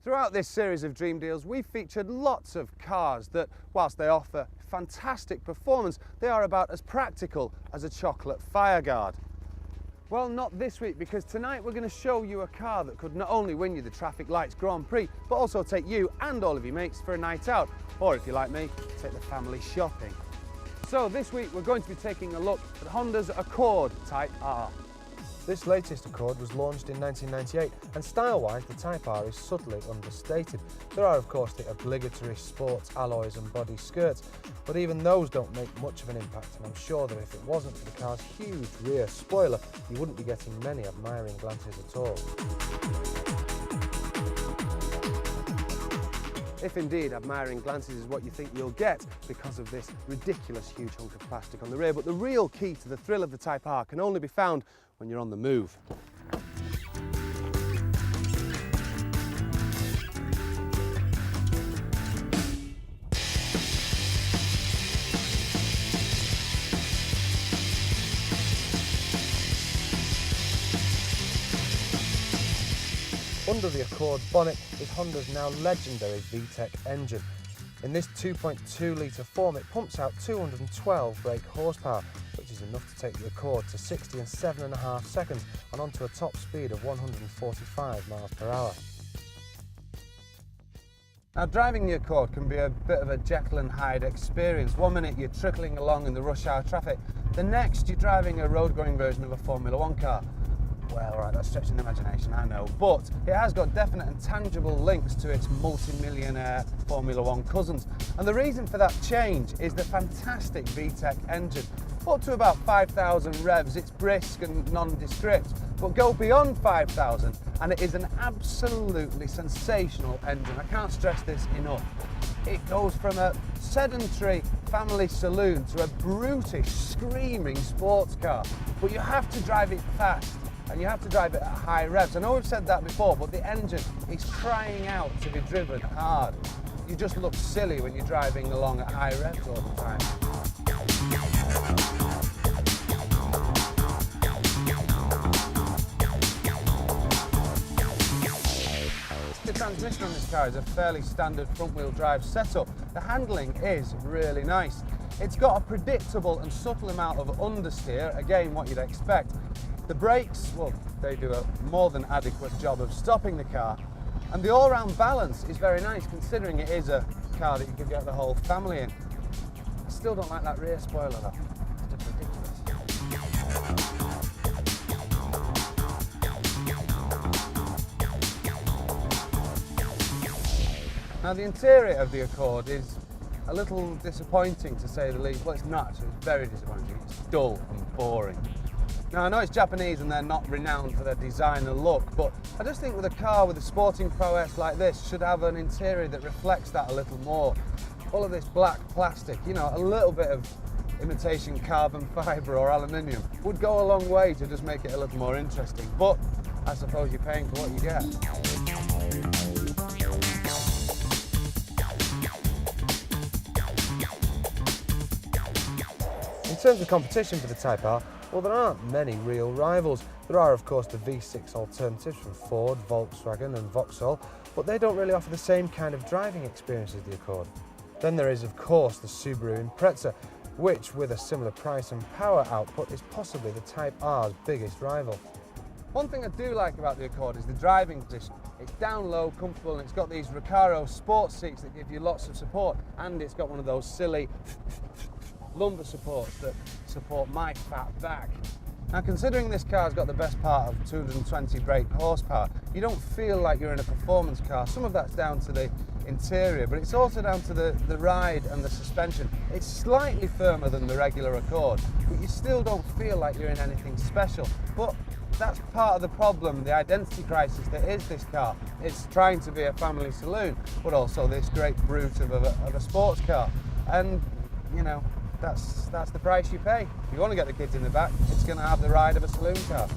Throughout this series of Dream Deals, we've featured lots of cars that, whilst they offer fantastic performance, they are about as practical as a chocolate fireguard. Well, not this week, because tonight we're going to show you a car that could not only win you the Traffic Lights Grand Prix, but also take you and all of your mates for a night out, or if you're like me, take the family shopping. So this week we're going to be taking a look at Honda's Accord Type R. This latest Accord was launched in 1998, and style-wise the Type R is subtly understated. There are of course the obligatory sports alloys and body skirts, but even those don't make much of an impact, and I'm sure that if it wasn't for the car's huge rear spoiler, you wouldn't be getting many admiring glances at all. If indeed admiring glances is what you think you'll get because of this ridiculous huge hunk of plastic on the rear, but the real key to the thrill of the Type R can only be found when you're on the move. Under the Accord bonnet is Honda's now legendary VTEC engine. In this 2.2 litre form, it pumps out 212 brake horsepower, which is enough to take the Accord to 60 in 7.5 seconds and onto a top speed of 145 miles per hour. Now, driving the Accord can be a bit of a Jekyll and Hyde experience. One minute you're trickling along in the rush hour traffic, the next you're driving a road-going version of a Formula One car. Well, right, that's stretching the imagination, I know, but it has got definite and tangible links to its multi-millionaire Formula One cousins. And the reason for that change is the fantastic VTEC engine. Up to about 5,000 revs, it's brisk and nondescript, but go beyond 5,000 and it is an absolutely sensational engine. I can't stress this enough. It goes from a sedentary family saloon to a brutish, screaming sports car, but you have to drive it fast. And you have to drive it at high revs. I know we've said that before, but the engine is crying out to be driven hard. You just look silly when you're driving along at high revs all the time. The transmission on this car is a fairly standard front-wheel drive setup. The handling is really nice. It's got a predictable and subtle amount of understeer, again what you'd expect. The brakes, well, they do a more than adequate job of stopping the car, and the all-round balance is very nice considering it is a car that you could get the whole family in. I still don't like that rear spoiler though, it's just ridiculous. Now the interior of the Accord is a little disappointing to say the least. Well, it's not, it's very disappointing. It's dull and boring. Now, I know it's Japanese and they're not renowned for their designer look, but I just think with a car with a sporting prowess like this should have an interior that reflects that a little more. All of this black plastic, you know, a little bit of imitation carbon fibre or aluminium would go a long way to just make it a little more interesting, but I suppose you're paying for what you get. In terms of competition for the Type R, well, there aren't many real rivals. There are of course the V6 alternatives from Ford, Volkswagen and Vauxhall, but they don't really offer the same kind of driving experience as the Accord. Then there is of course the Subaru Impreza, which with a similar price and power output is possibly the Type R's biggest rival. One thing I do like about the Accord is the driving position. It's down low, comfortable, and it's got these Recaro sports seats that give you lots of support, and it's got one of those silly lumbar supports that support my fat back. Now, considering this car's got the best part of 220 brake horsepower, you don't feel like you're in a performance car. Some of that's down to the interior, but it's also down to the ride and the suspension. It's slightly firmer than the regular Accord, but you still don't feel like you're in anything special. But that's part of the problem, the identity crisis that is this car. It's trying to be a family saloon, but also this great brute of a sports car. And, you know, that's the price you pay. If you want to get the kids in the back, it's going to have the ride of a saloon car.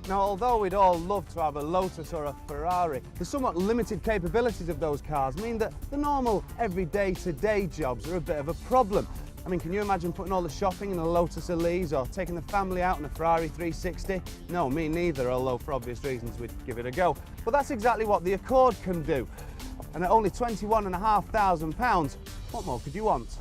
Now, although we'd all love to have a Lotus or a Ferrari, the somewhat limited capabilities of those cars mean that the normal everyday to-day jobs are a bit of a problem. I mean, can you imagine putting all the shopping in a Lotus Elise or taking the family out in a Ferrari 360? No, me neither, although for obvious reasons we'd give it a go. But that's exactly what the Accord can do. And at only £21,500, what more could you want?